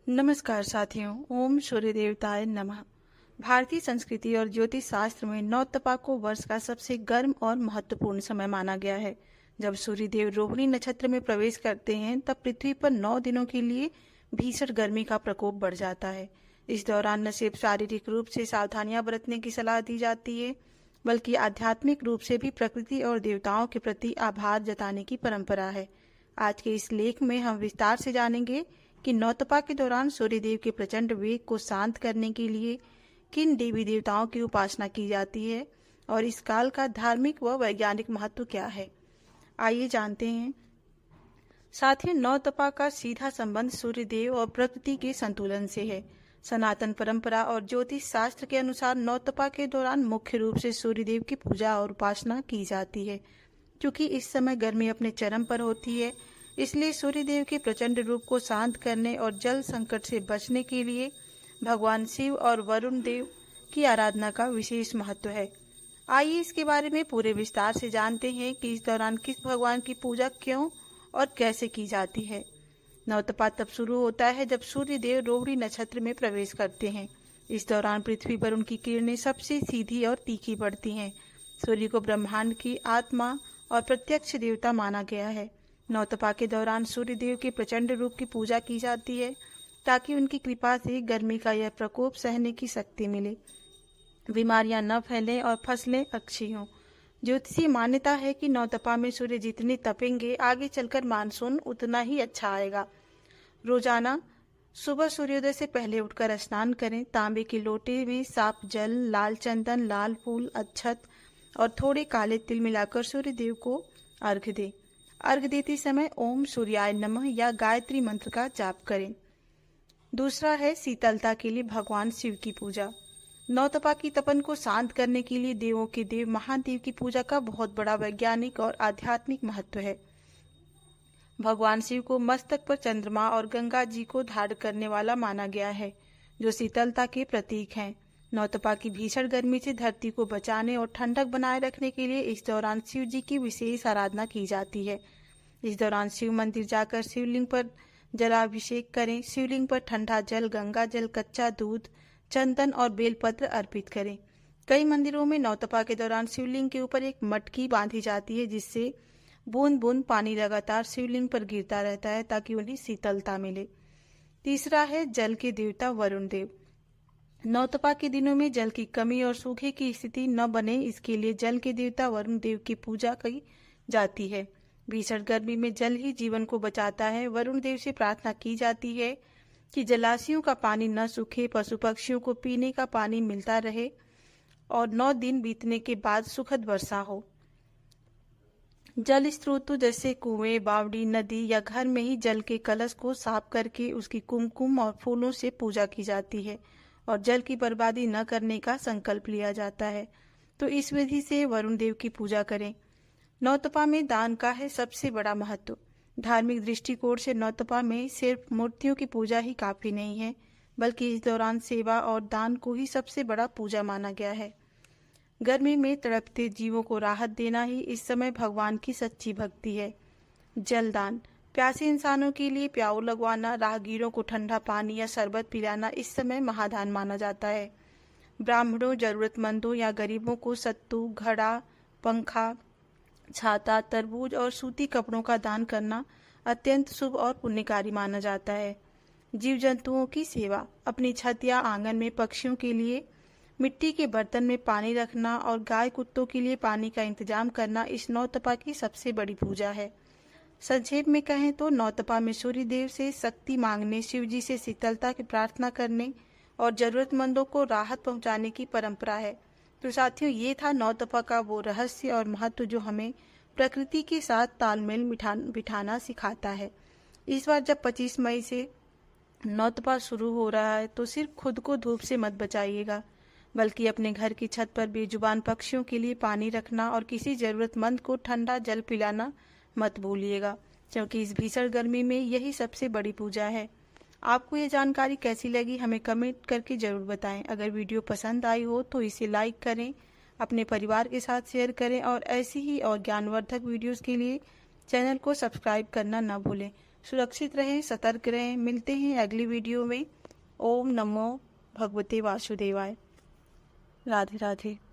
नमस्कार साथियों, ओम सूर्य देवताय नमः। भारतीय संस्कृति और ज्योतिष शास्त्र में नौतपा को वर्ष का सबसे गर्म और महत्वपूर्ण समय माना गया है। जब सूर्य देव रोहिणी नक्षत्र में प्रवेश करते हैं तब पृथ्वी पर 9 दिनों के लिए भीषण गर्मी का प्रकोप बढ़ जाता है। इस दौरान न सिर्फ शारीरिक रूप से सावधानियां बरतने की सलाह दी जाती है, बल्कि आध्यात्मिक रूप से भी प्रकृति और देवताओं के प्रति आभार जताने की परंपरा है। आज के इस लेख में हम विस्तार से जानेंगे कि नौतपा के दौरान सूर्यदेव के प्रचंड वेग को शांत करने के लिए किन देवी देवताओं की उपासना की जाती है और इस काल का धार्मिक व वैज्ञानिक महत्व क्या है। आइए जानते हैं। साथियों, नौतपा का सीधा संबंध सूर्यदेव और प्रकृति के संतुलन से है। सनातन परंपरा और ज्योतिष शास्त्र के अनुसार नौतपा के दौरान मुख्य रूप से सूर्यदेव की पूजा और उपासना की जाती है। क्योंकि इस समय गर्मी अपने चरम पर होती है, इसलिए सूर्यदेव के प्रचंड रूप को शांत करने और जल संकट से बचने के लिए भगवान शिव और वरुण देव की आराधना का विशेष महत्व है। आइए इसके बारे में पूरे विस्तार से जानते हैं कि इस दौरान किस भगवान की पूजा क्यों और कैसे की जाती है। नौतपा तब शुरू होता है जब सूर्यदेव रोहिणी नक्षत्र में प्रवेश करते हैं। इस दौरान पृथ्वी पर उनकी किरणें सबसे सीधी और तीखी पड़ती हैं। सूर्य को ब्रह्मांड की आत्मा और प्रत्यक्ष देवता माना गया है। नौतपा के दौरान सूर्यदेव के प्रचंड रूप की पूजा की जाती है ताकि उनकी कृपा से गर्मी का यह प्रकोप सहने की शक्ति मिले, बीमारियां न फैलें और फसलें अच्छी हों। ज्योतिषीय मान्यता है कि नौतपा में सूर्य जितने तपेंगे आगे चलकर मानसून उतना ही अच्छा आएगा। रोजाना सुबह सूर्योदय से पहले उठकर स्नान करें। तांबे के लोटे में साफ जल, लाल चंदन, लाल फूल, अक्षत और थोड़े काले तिल मिलाकर सूर्यदेव को अर्घ्य दें। अर्घ देते समय ओम सूर्याय नमः या गायत्री मंत्र का जाप करें। दूसरा है शीतलता के लिए भगवान शिव की पूजा। नौतपा की तपन को शांत करने के लिए देवों के देव महादेव की पूजा का बहुत बड़ा वैज्ञानिक और आध्यात्मिक महत्व है। भगवान शिव को मस्तक पर चंद्रमा और गंगा जी को धारण करने वाला माना गया है, जो शीतलता के प्रतीक हैं। नौतपा की भीषण गर्मी से धरती को बचाने और ठंडक बनाए रखने के लिए इस दौरान शिव जी की विशेष आराधना की जाती है। इस दौरान शिव मंदिर जाकर शिवलिंग पर जलाभिषेक करें। शिवलिंग पर ठंडा जल, गंगा जल, कच्चा दूध, चंदन और बेलपत्र अर्पित करें। कई मंदिरों में नौतपा के दौरान शिवलिंग के ऊपर एक मटकी बांधी जाती है, जिससे बूंद बूंद पानी लगातार शिवलिंग पर गिरता रहता है ताकि उन्हें शीतलता मिले। तीसरा है जल के देवता वरुण देव। नौतपा के दिनों में जल की कमी और सूखे की स्थिति न बने, इसके लिए जल के देवता वरुण देव की पूजा की जाती है। भीषण गर्मी में जल ही जीवन को बचाता है। वरुण देव से प्रार्थना की जाती है कि जलाशयों का पानी न सूखे, पशु पक्षियों को पीने का पानी मिलता रहे और 9 दिन बीतने के बाद सुखद वर्षा हो। जल स्रोतों जैसे कुएं, बावड़ी, नदी या घर में ही जल के कलश को साफ करके उसकी कुमकुम और फूलों से पूजा की जाती है और जल की बर्बादी न करने का संकल्प लिया जाता है। तो इस विधि से वरुण देव की पूजा करें। नौतपा में दान का है सबसे बड़ा महत्व। धार्मिक दृष्टिकोण से नौतपा में सिर्फ मूर्तियों की पूजा ही काफी नहीं है, बल्कि इस दौरान सेवा और दान को ही सबसे बड़ा पूजा माना गया है। गर्मी में तड़पते जीवों को राहत देना ही इस समय भगवान की सच्ची भक्ति है। जलदान, प्यासे इंसानों के लिए प्याऊ लगवाना, राहगीरों को ठंडा पानी या शरबत पिलाना इस समय महादान माना जाता है। ब्राह्मणों, जरूरतमंदों या गरीबों को सत्तू, घड़ा, पंखा, छाता, तरबूज और सूती कपड़ों का दान करना अत्यंत शुभ और पुण्यकारी माना जाता है। जीव जंतुओं की सेवा, अपनी छत या आंगन में पक्षियों के लिए मिट्टी के बर्तन में पानी रखना और गाय कुत्तों के लिए पानी का इंतजाम करना इस नौतपा की सबसे बड़ी पूजा है। संक्षेप में कहें तो नौतपा में सूर्यदेव से शक्ति मांगने, शिव जी से शीतलता की प्रार्थना करने और जरूरतमंदों को राहत पहुंचाने की परंपरा है। तो साथियों, ये था नौतपा का वो रहस्य और महत्व जो हमें प्रकृति के साथ तालमेल बिठाना सिखाता है। इस बार जब 25 मई से नौतपा शुरू हो रहा है तो सिर्फ खुद को धूप से मत बचाइएगा, बल्कि अपने घर की छत पर बेजुबान पक्षियों के लिए पानी रखना और किसी जरूरतमंद को ठंडा जल पिलाना मत भूलिएगा, क्योंकि इस भीषण गर्मी में यही सबसे बड़ी पूजा है। आपको ये जानकारी कैसी लगी हमें कमेंट करके जरूर बताएं। अगर वीडियो पसंद आई हो तो इसे लाइक करें, अपने परिवार के साथ शेयर करें और ऐसी ही और ज्ञानवर्धक वीडियोस के लिए चैनल को सब्सक्राइब करना न भूलें। सुरक्षित रहें, सतर्क रहें। मिलते हैं अगली वीडियो में। ओम नमो भगवते वासुदेवाय। राधे राधे।